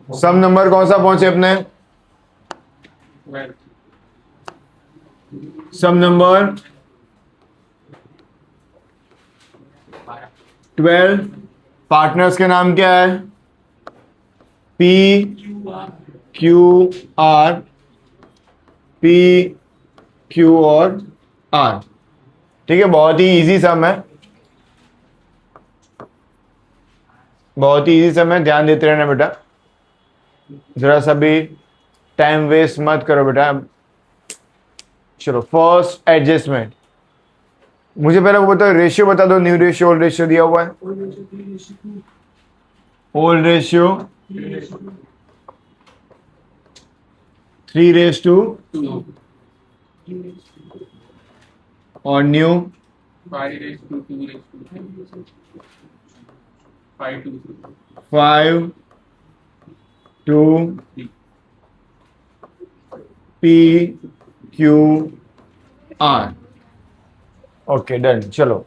सम number कौन सा पहुंचे अपने? सम नंबर 12। पार्टनर्स के नाम क्या है? P Q are, P Q और आर। ठीक है, बहुत ही इजी सम है, बहुत ही इजी सम है, ध्यान देते रहना बेटा, जरा सा भी टाइम वेस्ट मत करो बेटा। चलो फर्स्ट एडजस्टमेंट, मुझे पहले वो बताओ, रेशियो बता दो, न्यू रेशियो ओल्ड रेशियो दिया हुआ है। ओल्ड रेशियो 3:2 और new 5:2 P Q are. Okay done. चलो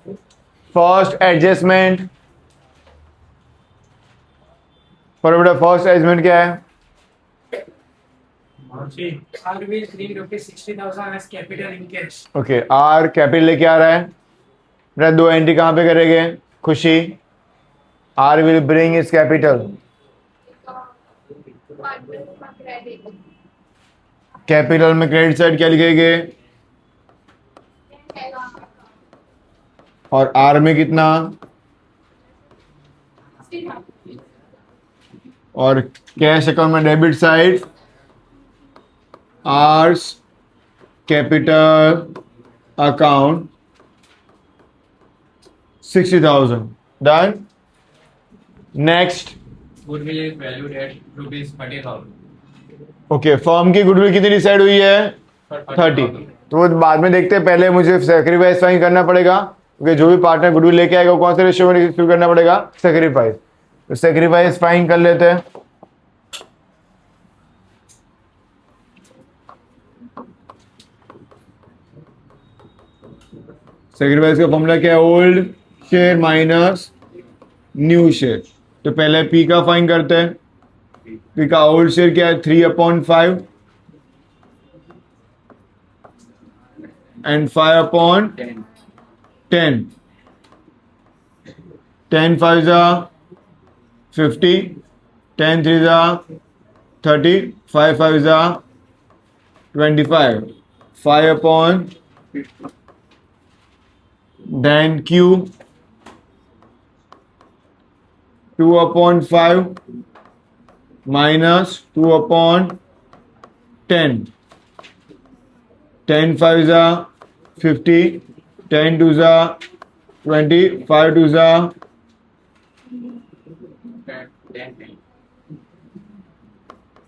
फर्स्ट एडजस्टमेंट पर बेटा, फर्स्ट एडजस्टमेंट क्या है? R will bring rupees 60,000 as capital in cash. Okay, are capital लेके आ रहा है बेटा, दो एंट्री कहां पे करेंगे? Khushi, R will bring is capital, capital में क्रेडिट साइड क्या लिखेंगे? और आर में कितना? और कैश अकाउंट में debit side R's capital account 60,000। Done. Next, Goodwill is valued at rupees 30,000. Okay, firm की गुडविल कितनी डिसाइड हुई है? 30। तो वो बाद में देखते हैं, पहले मुझे सेक्रीफाइस फाइन करना पड़ेगा, क्योंकि जो भी पार्टनर गुडविल लेके आएगा वो कौन से रेशियो में शुरू करना पड़ेगा? सेक्रीफाइस। तो सेक्रीफाइस फाइन कर लेते हैं। सेक्रीफाइस का फॉर्मूला क्या है? Old share minus new share. तो पहले पी का फाइन करते हैं। पी का ओल्ड शेयर क्या है? 3/5 एंड 5/10। 10 5 जा 50, 10 3 जा 30, 5 5 जा 25, 5/10 क्यूब 2/5 minus 2/10, 10 5 जा 50, 10 2 जा 20, 5 2 जा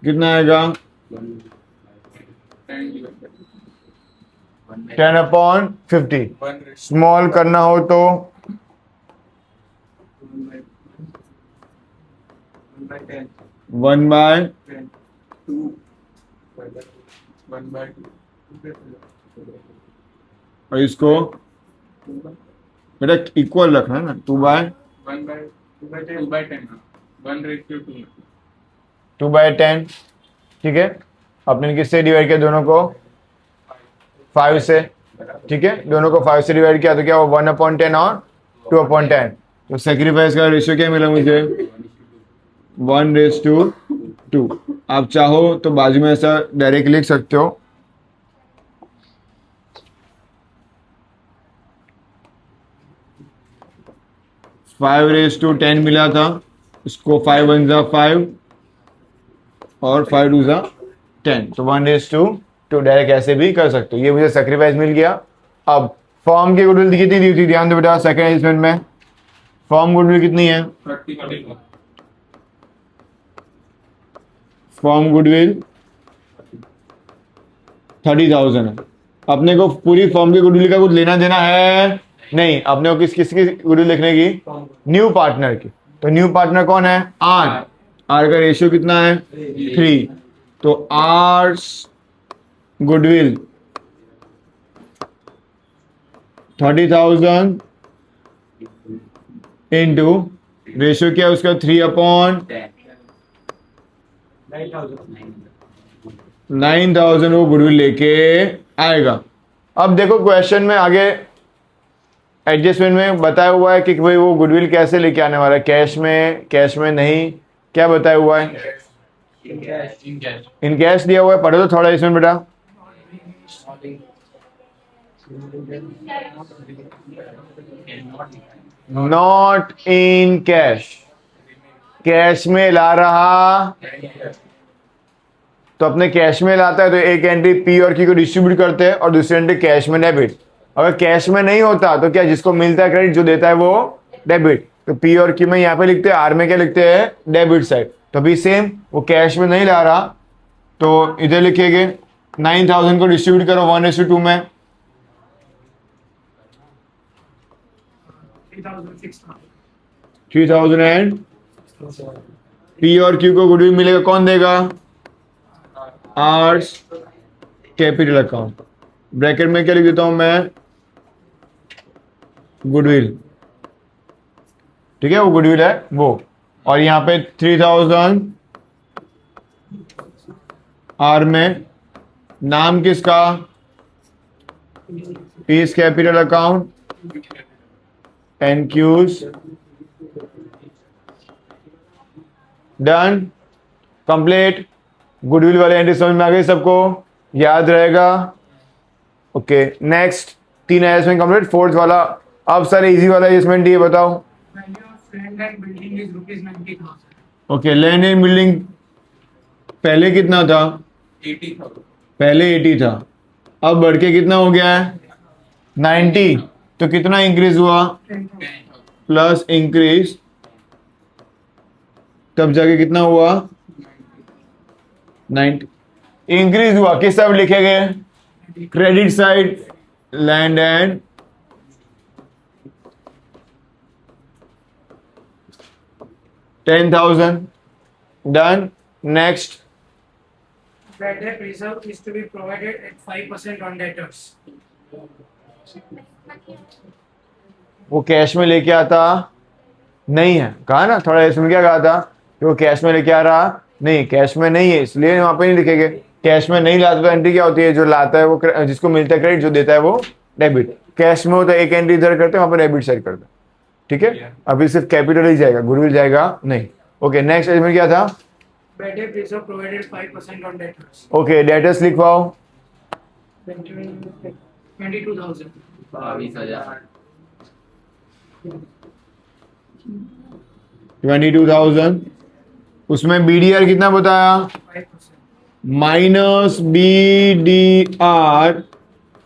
कितना आएगा? 10/50। स्मॉल करना हो तो 1/10। और इसको बेटा इक्वल रखना है ना, 2/10। 2/10 ठीक है। अपने किससे डिवाइड किया? दोनों को 5 से। ठीक है, दोनों को 5 से डिवाइड किया तो क्या हुआ? 1/10 और 2/10। तो सेक्रीफाइस का रेशियो क्या मिला मुझे? 1:2। आप चाहो तो बाजू में ऐसा डायरेक्ट लिख सकते हो, फाइव रेस टू 10 मिला था, इसको 5 1 जा 5 और 5 2 जा 10, तो 1:2 डायरेक्ट ऐसे भी कर सकते हो। ये मुझे सेक्रीफाइस मिल गया। अब फॉर्म की गुडविल कितनी दी थी? ध्यान दो बेटा, सेकंड एडजस्टमेंट में फॉर्म गुडविल कितनी है? फॉर्म गुडविल 30,000 है। अपने को पूरी फॉर्म की गुडविल का कुछ लेना देना है नहीं, अपने को किसकी गुडविल लिखने की? न्यू पार्टनर की। तो न्यू पार्टनर कौन है? आर। आर का रेशियो कितना है? 3। तो आर्स गुडविल 30,000 इंटू रेशियो क्या है उसका? 3/10। 9,000 वो गुडविल लेके आएगा। अब देखो क्वेश्चन में आगे एडजस्टमेंट में बताया हुआ है कि भाई वो गुडविल कैसे लेके आने वाला है, कैश में नहीं, क्या बताया हुआ है? In cash. इन कैश दिया हुआ है, पढ़ो तो थोड़ा इसमें बेटा। नॉट इन कैश, कैश में ला रहा, तो अपने कैश में लाता है तो एक एंट्री पी और क्यू को डिस्ट्रीब्यूट करते हैं और दूसरी एंट्री कैश में डेबिट। अगर कैश में नहीं होता तो क्या, जिसको मिलता है क्रेडिट, जो देता है वो डेबिट। तो पी और क्यू में यहाँ पे लिखते हैं, आर में क्या लिखते हैं, डेबिट साइड। तो अभी सेम, वो कैश में नहीं ला रहा तो इधर लिखेंगे 9,000 को डिस्ट्रीब्यूट करो 1:2 में। 3,000 एंड पी और क्यू को गुडविल मिलेगा, कौन देगा? Hours capital account. ब्रैकेट में क्या लिख देता हूं मैं? गुडविल। ठीक है, वो गुडविल है वो। और यहां पे 3,000 आर में, नाम किसका? P's capital account and Q's. Done, complete. Goodwill वाले एंट्री समझ में आ गई सबको, याद रहेगा? Okay, next 3 adjustment complete. Fourth वाला अब सर इजी वाला एडजस्टमेंट ये बताओ। Value of land and building is rupees 90,000. Okay, land and building पहले कितना था? 80,000. पहले 80 था, अब बढ़ के कितना हो गया है? 90। तो कितना इंक्रीज हुआ? 10,000. प्लस इंक्रीज, तब जाके कितना हुआ? 90 इंक्रीज हुआ। किस साइड लिखे गए? Credit side, land and 10,000। Done, next. Bad debt reserve is to be provided at 5% on debtors. वो कैश में लेके आता नहीं है, कहा ना थोड़ा इसमें, क्या कहा था कि वो कैश में लेके आ रहा नहीं, कैश में नहीं है, इसलिए वहां पे नहीं लिखेंगे। कैश में नहीं लाता तो एंट्री क्या होती है? जो लाता है वो जिसको मिलता है क्रेडिट, जो देता है वो डेबिट। कैश में होता है एक एंट्री इधर करते हैं, वहां पर डेबिट साइड करते हैं। ठीक है, अभी सिर्फ कैपिटल ही जाएगा, गुडविल जाएगा नहीं। ओके, नेक्स्ट इसमें क्या था? Bad debt reserve provided 5% on debtors. Okay, debtors लिखवाओ। 22,000. 22,000. 22,000। उसमें बीडीआर कितना बताया? 5%. माइनस बीडीआर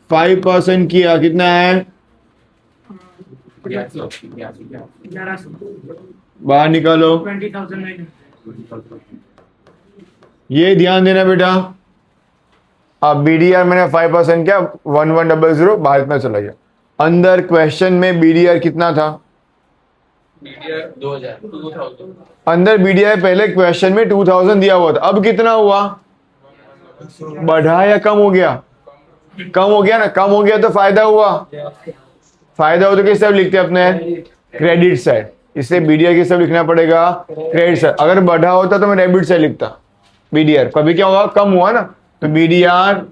5% किया, कितना है? 11,000. बाहर निकालो। 20,900. ये ध्यान देना बेटा, अब बीडीआर मैंने 5% किया, 1100 बाहर में चला गया। अंदर क्वेश्चन में बीडीआर कितना था? BDR 2,000. अंदर बीडीआर पहले क्वेश्चन में 2000 दिया हुआ था, अब कितना हुआ? बढ़ा या कम हो गया? कम हो गया ना, कम हो गया तो फायदा हुआ। फायदा हो तो किस साइड लिखते हैं अपने? Credit side. इसलिए बीडीआर किस साइड लिखना पड़ेगा? Credit side. अगर बढ़ा होता तो मैं डेबिट साइड लिखता। बीडीआर कभी क्या हुआ? कम हुआ ना, तो बीडीआर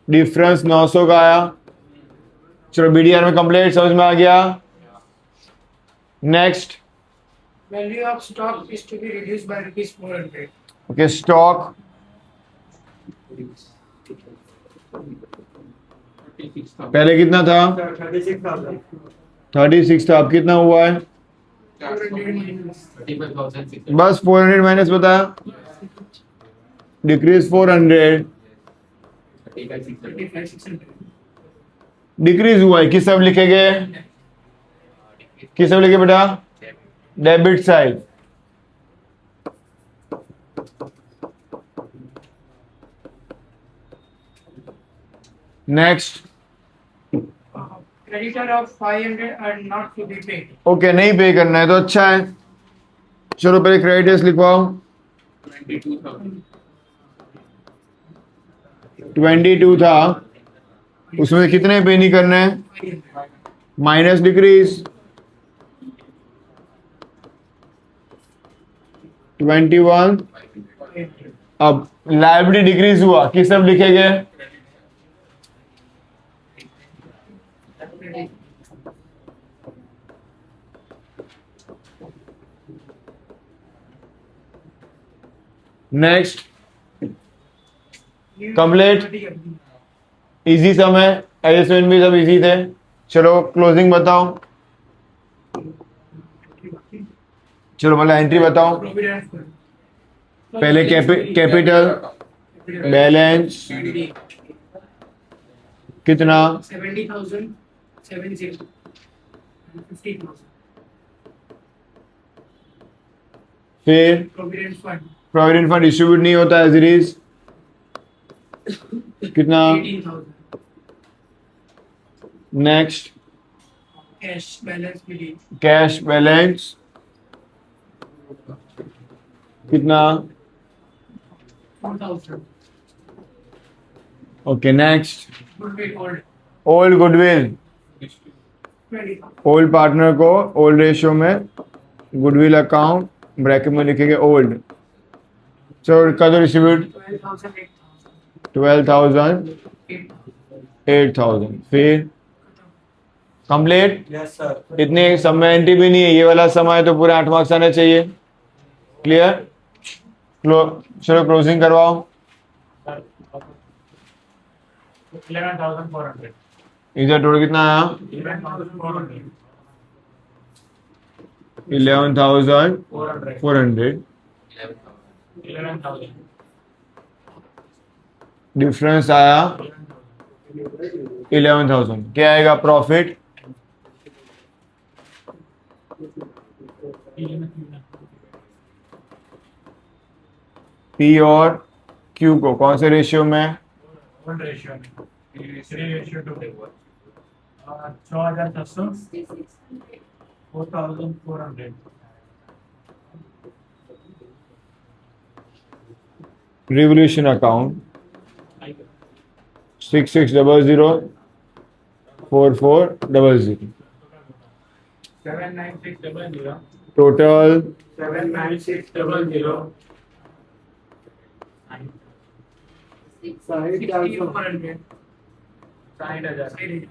डिफरेंस 900 का आया। चलो बीडीआर में कंप्लीट, समझ में आ गया। Next. Value of stock is to be reduced by rupees 400. Okay, stock 36,000. पहले कितना था? 36 था, अब कितना हुआ है? 400 minus. 35,600. बस 400 माइनस बताया, डिक्रीज 400, 35,600. 35,600. डिक्रीज हुआ है। किस सब लिखेंगे? किस सब लिखे बेटा? Debit side. Next. Creditor of 500 are not to be paid. Okay, नहीं पे करना है तो अच्छा है। चलो पहले क्रेडिटर्स लिखवाओ। 22,000. 22 था, उसमें से कितने पे नहीं करने हैं? 500. Minus decrease 21। अब लायबिलिटी डिक्रीज हुआ, किस तरफ लिखेंगे? Next complete. इजी सम है, एडजस्टमेंट भी सब इजी थे। चलो क्लोजिंग बताओ, चलो मतलब एंट्री बताओ। पहले कैपिटल बैलेंस कितना? 70,000, 70, 50,000. फिर Provident fund provident fund distribute नहीं होता एज इट इज, कितना? 18,000. Next Cash balance PD cash balance कितना? 4,000. Okay next Goodwill old old goodwill, 20,000. Old partner को ओल्ड रेशियो में गुडविल अकाउंट ब्रैकेट में लिखेंगे ओल्ड। चलो कर दो डिस्ट्रीब्यूट। 12,000, 8,000. 12,000 8,000 फिर कंप्लीट। Yes sir. इतने समय एंट्री भी नहीं है, ये वाला समय तो पूरे 8 मार्क्स आने चाहिए। क्लियर? चलो क्लोजिंग करवाओ। 11,400। इधर टोटल कितना आया? 11,400। 11,400। 11,000। डिफरेंस आया 11,000। क्या आएगा प्रॉफिट? पी और क्यू को कौन से रेशियो में? 1 रेशियो में 3 ratio to 6,700 4,400। Revaluation account 6600 4400 79600 total 79600 60,400. 60,000।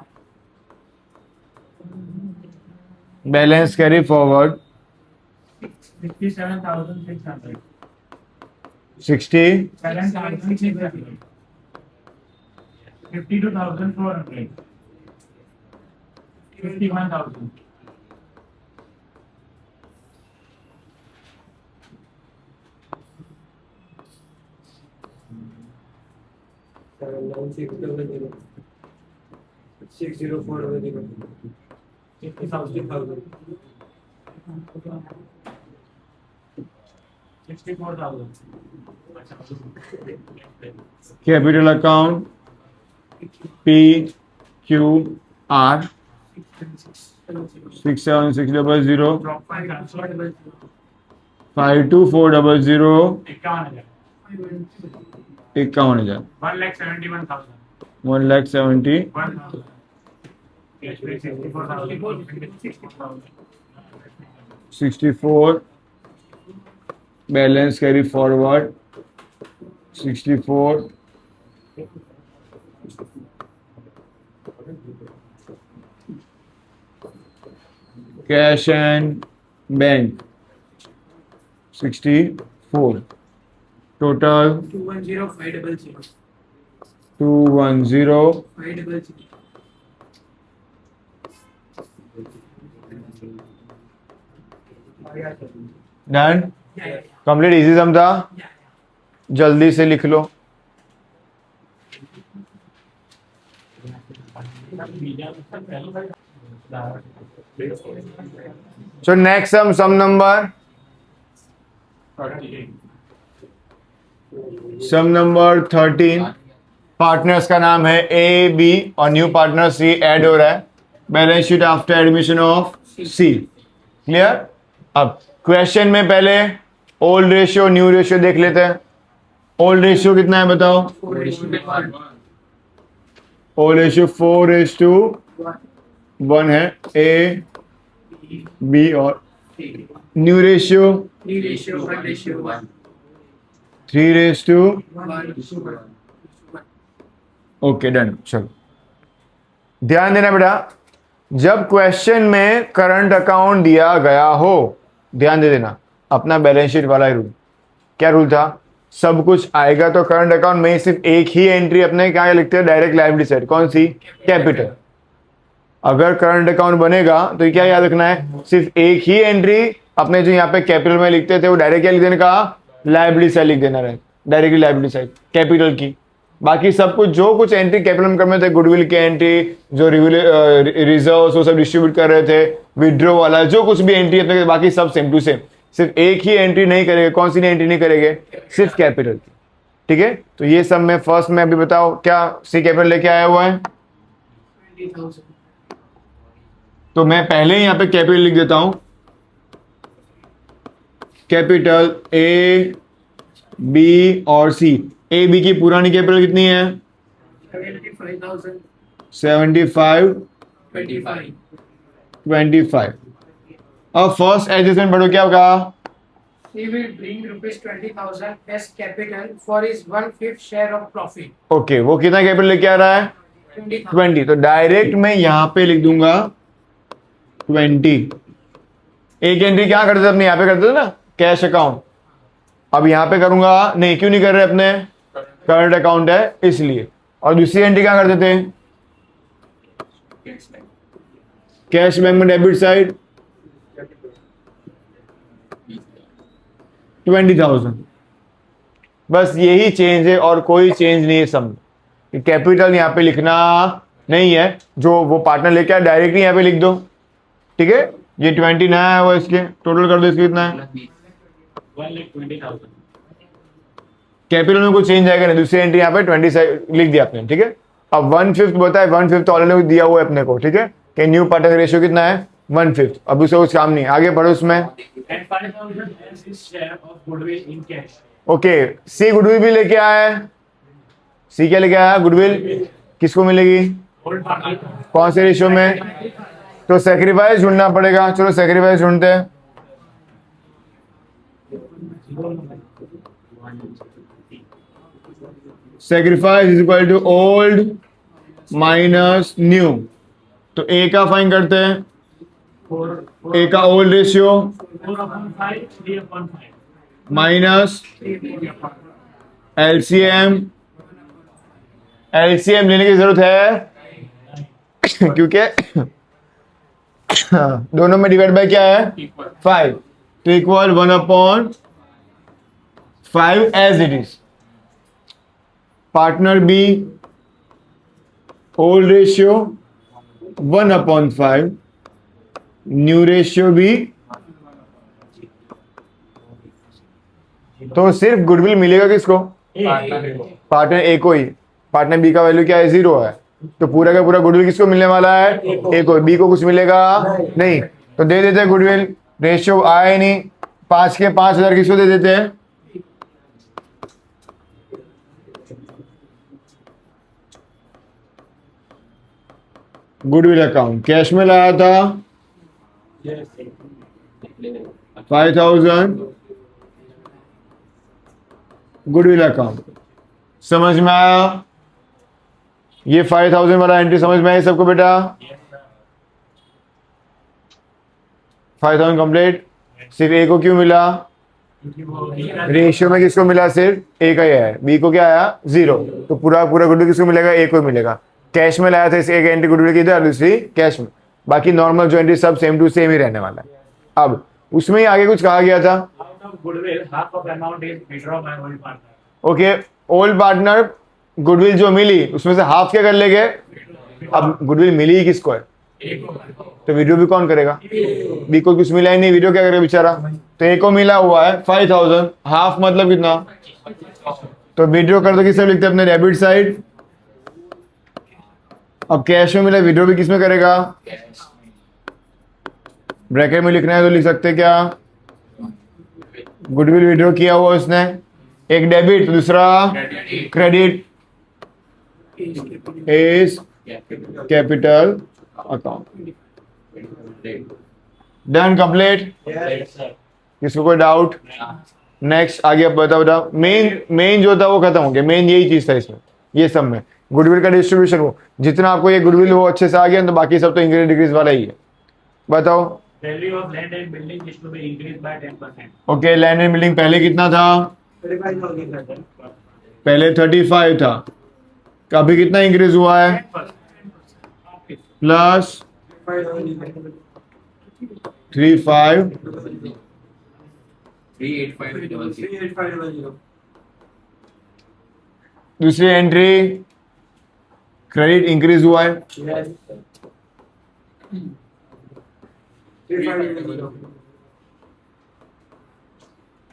Balance carry forward 67,600 60 7,600 52,400 51,000 60,000 64,000 capital account P Q R 67600 52400 51,000 1,71,000 1,70,000 64 balance carry forward 64 cash and bank 64 total 210,500. 210 500. Done. Yeah. Complete easy sum था, Yeah. जल्दी से लिख लो। So next sum number 13। Partners का नाम है ए B और new partner C add हो रहा है। Balance sheet after admission of C. Clear? अब क्वेश्चन में पहले ओल्ड रेशियो न्यू रेशियो देख लेते हैं। ओल्ड रेशियो कितना है बताओ? 4:1. ओल्ड रेशियो 4:1 है। ए बी और न्यू रेशियो 3:1:1. 3:1. Okay done. चलो ध्यान देना बेटा, जब क्वेश्चन में करंट अकाउंट दिया गया हो, ध्यान दे देना, अपना बैलेंस शीट वाला रूल। क्या रूल था? सब कुछ आएगा तो करंट अकाउंट में सिर्फ एक ही एंट्री अपने क्या लिखते हैं, डायरेक्ट लायबिलिटी साइड। कौन सी? कैपिटल। अगर करंट अकाउंट बनेगा तो क्या याद रखना है, सिर्फ एक ही एंट्री अपने जो यहाँ पे कैपिटल में लिखते थे वो डायरेक्ट क्या लिख देने का, लायबिलिटी साइड लिख देना है, डायरेक्टली लायबिलिटी साइड कैपिटल की। बाकी सब कुछ जो कुछ एंट्री कैपिटल में करने थे, गुडविल की एंट्री, जो रिजर्व वो सब डिस्ट्रीब्यूट कर रहे थे, विड्रॉ वाला जो कुछ भी एंट्री अपने, बाकी सब सेम टू सेम। सिर्फ एक ही एंट्री नहीं करेंगे। कौन सी एंट्री नहीं करेंगे? सिर्फ कैपिटल की। ठीक है, तो ये सब में फर्स्ट में अभी बताओ क्या सी कैपिटल लेके आया हुआ है। 20,000. तो मैं पहले ही यहाँ पे कैपिटल लिख देता हूं, कैपिटल ए बी और सी। ए बी की पुरानी कैपिटल कितनी है? 75,000. 75 25। अब फर्स्ट एडजस्टमेंट पढ़ो, क्या होगा? He will bring rupees 20,000 as capital for his 1/5 share of profit. Okay, वो कितना कैपिटल लेके आ रहा है? 20,000. 20। तो डायरेक्ट मैं यहां पे लिख दूंगा 20। एक एंट्री क्या करते थे अपने, यहाँ पे करते थे ना, कैश अकाउंट। अब यहां पे करूंगा नहीं, क्यों नहीं कर रहे अपने, करंट अकाउंट है इसलिए। और दूसरी एंट्री क्या करते थे, कैश बैंक में डेबिट साइड 20,000। बस यही चेंज है और कोई चेंज नहीं है। सब कैपिटल यहाँ पे लिखना नहीं है, जो वो पार्टनर लेके आया डायरेक्टली यहाँ पे लिख दो। ठीक है, ये 20 नया है, वो इसके टोटल कर दो, इसके कितना है? 1,20,000. कैपिटल में कोई चेंज आएगा नहीं, दूसरी एंट्री यहाँ पे 20 लिख दिया आपने। ठीक है, अब 1/5 बताए, 1/5 ऑलरेडी दिया हुआ है अपने को। ठीक है, कि न्यू पार्टनर रेशियो कितना है? 1/5। अब उससे कुछ काम नहीं, आगे बढ़ो उसमें। And 5,000 as his share of goodwill in cash. Okay, C goodwill भी लेके आया है। सी क्या लेके आया? गुडविल। किसको मिलेगी? Old partner. कौन से रेशियो में? तो सेक्रीफाइस ढूंढना पड़ेगा। चलो सेक्रीफाइस ढूंढते हैं। Sacrifice is equal to old minus new. तो ए का फाइन करते हैं, ए का old ratio 4/5, 3/5. Minus LCM. LCM लेने की जरूरत है क्योंकि दोनों में डिवाइड बाय क्या है? 5। तो equal 1/5 as it is. Partner B old ratio 1/5, new ratio भी। तो सिर्फ गुडविल मिलेगा किसको? पार्टनर ए को ही। पार्टनर बी का वैल्यू क्या है? 0 है। तो पूरा का पूरा गुडविल किसको मिलने वाला है? ए को। बी को कुछ मिलेगा नहीं, तो दे देते हैं गुडविल। रेशियो आया ही नहीं, 5 के 5,000 किसको दे देते हैं? गुडविल अकाउंट कैश में लाया था 5,000 गुडविल अकाउंट। समझ में आया? ये 5,000 वाला एंट्री समझ में आई सबको बेटा? 5,000 कंप्लीट। सिर्फ ए को क्यों मिला? रेशियो में किसको मिला? सिर्फ ए का ही है। बी को क्या आया? 0। तो पूरा पूरा गुडविल किसको मिलेगा? ए को मिलेगा। कैश में लाया था इस एक एंट्री गुडविल की इधर, दूसरी कैश में। बाकी नॉर्मल जो एंट्री सब सेम टू सेम ही रहने वाला है। अब उसमें ही आगे कुछ कहा गया था। Out of goodwill, half of amount is withdrawn by old partner. Okay, old partner goodwill जो मिली उसमें से हाफ क्या कर लेंगे? अब गुडविल मिली ही किसको है? तो वीडियो भी कौन करेगा? बी को कुछ मिला ही नहीं, वीडियो क्या करेगा बेचारा? तो ए को मिला हुआ है 5,000, हाफ मतलब कितना? तो वीडियो कर दो, किस तरफ लिखते हैं अपने? Debit side. अब कैश में मिला, वीडियो भी किसमें करेगा? ब्रैकेट में लिखना है तो लिख सकते क्या? गुडविल विड्रॉ किया हुआ उसने, एक डेबिट दूसरा credit is capital account. Done complete. Yes, sir. किसको कोई डाउट? नेक्स्ट आगे अब बताओ मेन जो था वो खत्म हो गया। मेन यही चीज था इसमें, ये सब में गुडविल का डिस्ट्रीब्यूशन हो, जितना आपको ये गुडविल वो अच्छे से आ गया तो बाकी सब तो इंक्रीज डिक्रीज वाला ही है। बताओ। Value of land and building is to be increased by 10%. Okay, land and building पहले कितना था? 35,000. पहले 35 था, अभी कितना इंक्रीज हुआ है? 10%. प्लस 35 38500. दूसरी एंट्री क्रेडिट इंक्रीज हुआ है।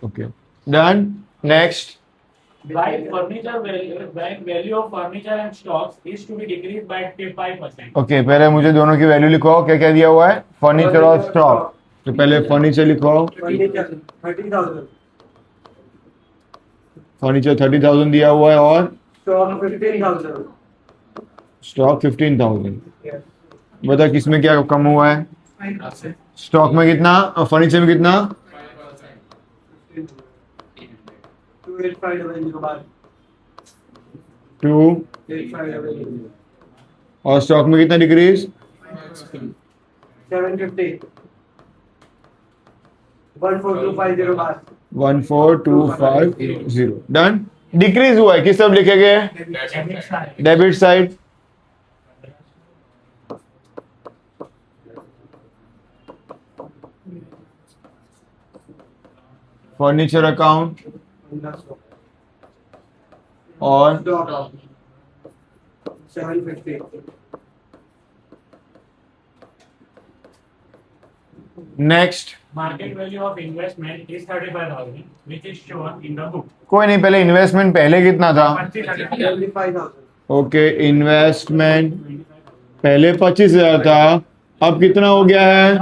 Okay done. Next Bank value of furniture and stocks is to be decreased by 5%. Okay, पहले मुझे दोनों की वैल्यू लिखो, क्या क्या दिया हुआ है? फर्नीचर और स्टॉक। तो पहले फर्नीचर लिखो, फर्नीचर 30,000 दिया हुआ है और स्टॉक 15,000। बता किसमें क्या कम हुआ है? स्टॉक में कितना और फर्नीचर में कितना? 2 और स्टॉक में कितना डिक्रीज? 14250। डन। डिक्रीज हुआ है, किस तरफ लिखेंगे? Debit side. फर्नीचर अकाउंट और 750. Next. Market value of investment is 35,000, which is shown in the book. कोई नहीं, पहले इन्वेस्टमेंट पहले कितना था? 25,000. ओके, इन्वेस्टमेंट पहले 25,000 था, अब कितना हो गया है?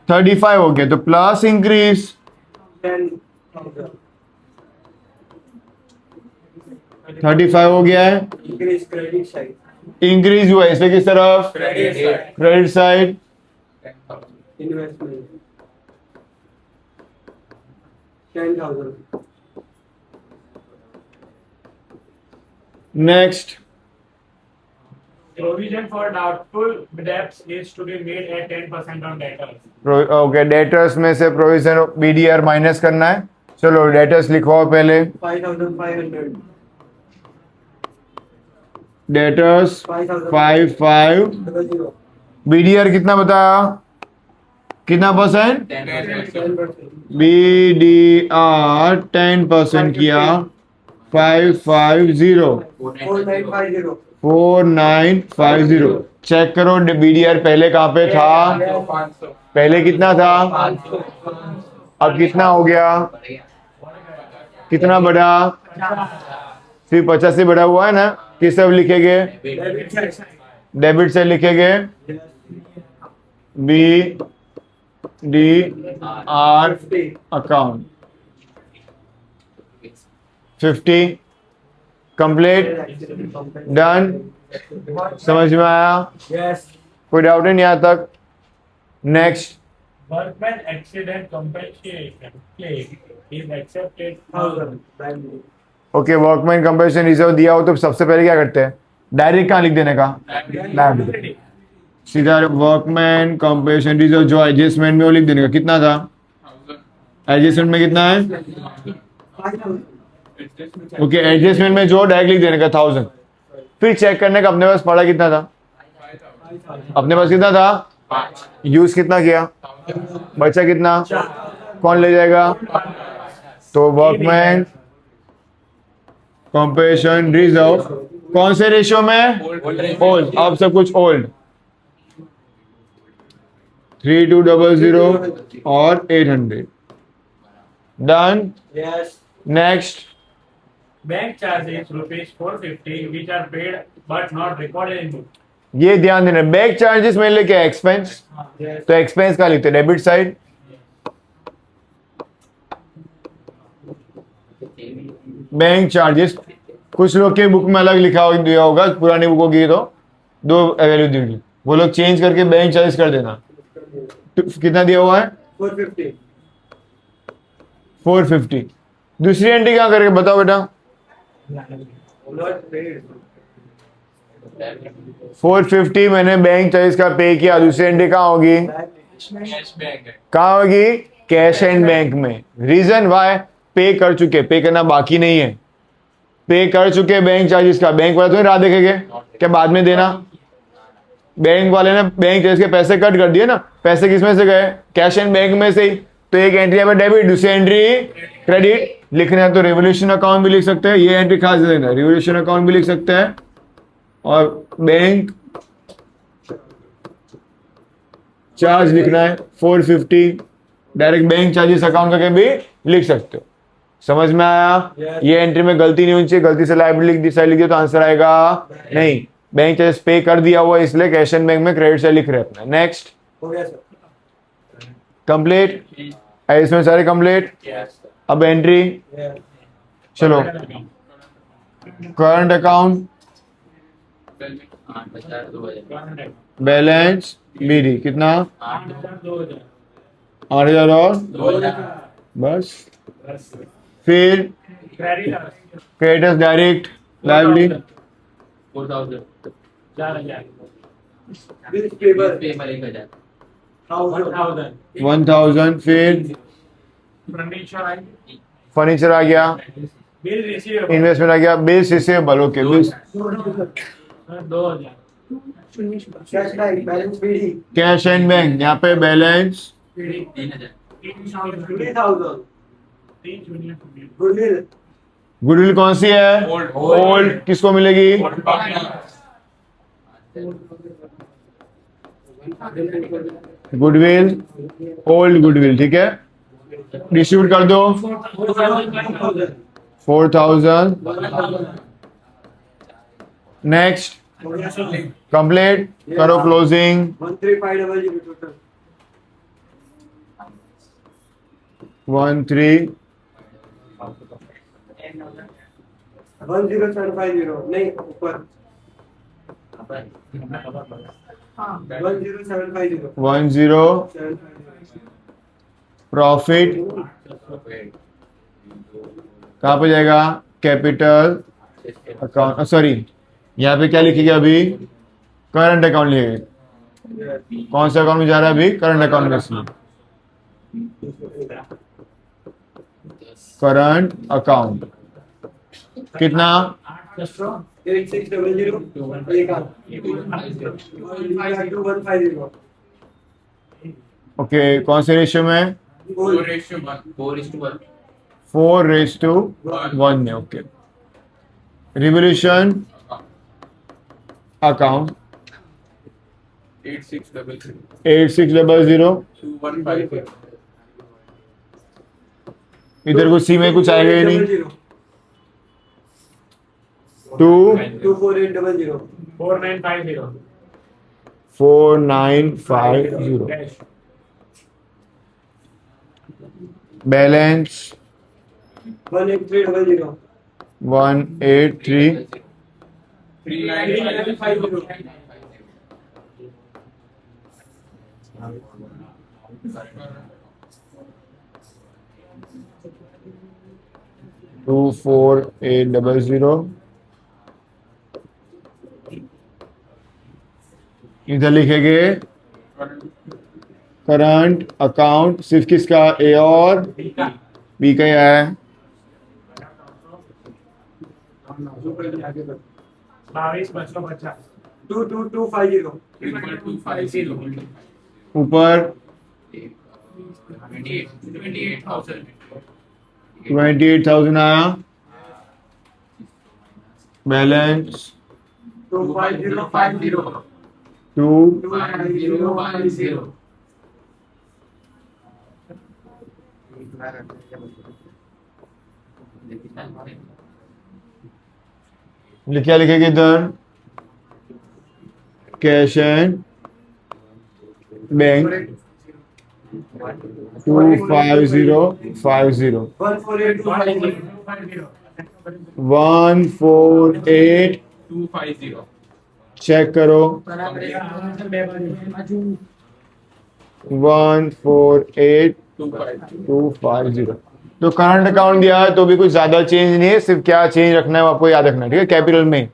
35 हो गया, तो प्लस इंक्रीज 35 हो गया है, इंक्रीज हुआ है, इसलिए किस तरफ? Credit side. Investment 10,000. Next. Provision for doubtful debts is to be made at 10% on debtors. Okay, debtors में से प्रोविजन बीडीआर माइनस करना है। चलो डेटर्स लिखवाओ पहले। 5,500. डेटर्स 55। बीडीआर कितना बताया? कितना परसेंट? 10%. बीडीआर 10% किया। 550 4950. 4950। चेक करो बीडीआर पहले कहाँ पे था? 500. पहले कितना था? अब कितना हो गया? कितना बढ़ा? फिर 50 से बढ़ा हुआ है ना, किस सब लिखेंगे? डेबिट से लिखेंगे B D R account 50। Complete. Done. समझ में आया? Yes. कोई डाउट नहीं यहाँ तक? Next. Workman accident compensation claim is accepted. 1,000. ओके, वर्कमैन कंपनसेशन रिजर्व दिया हो तो सबसे पहले क्या करते हैं? डायरेक्ट कहाँ लिख देने का? डायरेक्ट सीधा वर्कमैन कंपनसेशन रिजर्व जो एडजस्टमेंट में वो लिख देने का। कितना था? 1000. एडजस्टमेंट में कितना है? 5,000. ओके, एडजस्टमेंट में जो डायरेक्ट लिख देने का 1000। फिर चेक करने का अपने पास पड़ा कितना था? 5,000. अपने पास कितना था? 5. यूज कितना किया? बचा कितना? कौन ले जाएगा? तो वर्कमैन कंपनसेशन रिजर्व कौन से रेशियो में? ओल्ड। अब सब कुछ ओल्ड। 3200 और 800। Done. Yes. Next. Bank charges rupees 450 which are paid but not recorded in book. ये ध्यान देना, बैंक चार्जेस में लेके एक्सपेंस, Yes. तो एक्सपेंस का लिखते हैं डेबिट साइड। बैंक चार्जेस कुछ लोग के बुक में अलग लिखा दिया होगा, पुरानी बुकों की तो दो वैल्यू दी होगी, वो लोग चेंज करके बैंक चार्जेस कर देना। कितना दिया हुआ है 450. 450. दूसरी एंट्री क्या करके बताओ बेटा. Not paid. 450 मैंने बैंक चार्जेस का पे किया. दूसरी एंट्री कहाँ होगी, कैश बैंक है. कहाँ होगी, कैश एंड बैंक में. रीजन वाई, पे कर चुके, पे करना बाकी नहीं है. पे कर चुके बैंक चार्जेस का. बैंक वाले तो राह देखेंगे क्या बाद में देना. बैंक वाले ने बैंक चार्जेस के पैसे कट कर दिए ना. पैसे किस में से गए, कैश एंड बैंक में से ही. तो एक एंट्री यहाँ पे डेबिट, दूसरी एंट्री क्रेडिट. लिखना है तो रेवोल्यूशन अकाउंट भी लिख सकते हैं. ये एंट्री खास देना, रेवोल्यूशन अकाउंट भी लिख सकते हैं. और बैंक चार्ज लिखना है 450. डायरेक्ट बैंक चार्जेस अकाउंट करके भी लिख सकते हो. समझ में आया. Yes. ये एंट्री में गलती नहीं होनी चाहिए. गलती से लाइबिलिटी लिख दी, साइड लिख दिया तो आंसर आएगा नहीं. बैंक चार्जेस पे कर दिया हुआ है, इसलिए कैश एंड बैंक में क्रेडिट से लिख रहे हैं अपना. नेक्स्ट हो गया सर. कंप्लीट. इसमें सारे कंप्लीट. Yes. अब एंट्री Yes. चलो. करंट अकाउंट, बैलेंस, बीडी कितना 8,000 और बस. फिर creditors direct liability 4,000 Bills payable. 1,000. 1,000. फिर फर्नीचर आ गया, बिल रिसीवेबल इन्वेस्टमेंट आ गया, bills receivable. Okay bills. 2,000 Cash bank. Balance BD. Cash and bank, यहाँ पे बैलेंस 3,000. 3,000 Goodwill. गुडविल कौन सी है, Old. ओल्ड. किसको मिलेगी, गुडविल, ओल्ड गुडविल. ठीक है, डिस्ट्रीब्यूट कर दो. 4,000. नेक्स्ट कंप्लीट करो. Closing 13,500 total. 13. 10750. नहीं ऊपर. 10750. 10 प्रॉफिट कहाँ पे जाएगा, कैपिटल अकाउंट. सॉरी, यहाँ पे क्या लिखेंगे अभी, करंट अकाउंट लिखेंगे. Yes. कौन सा अकाउंट में जा रहा है अभी, करंट अकाउंट में. इसमें करंट अकाउंट कितना 8600. 150. ओके. कौन से रेशियो में, 4:1. 4:1 में. ओके. Revolution account 8600. 8600. 2150. इधर कुछ सी में कुछ आएगा ही नहीं. 2 24800. 4,950 4950. Cash balance 18300. 183. 3950. 24800. इधर लिखेंगे करंट अकाउंट. सिर्फ किसका, ए और बी का ही आया है. 22,550 22250. 250. ऊपर 28,000. 28,000 आया. बैलेंस 25050. 2. 25050. क्या लिखेंगे इधर, कैश एंड बैंक 25050. 14850. 148. 250. चेक करो. 148250। तो करंट अकाउंट दिया है तो भी कुछ ज्यादा चेंज नहीं है, सिर्फ क्या चेंज रखना है वो आपको याद रखना है, ठीक है, कैपिटल में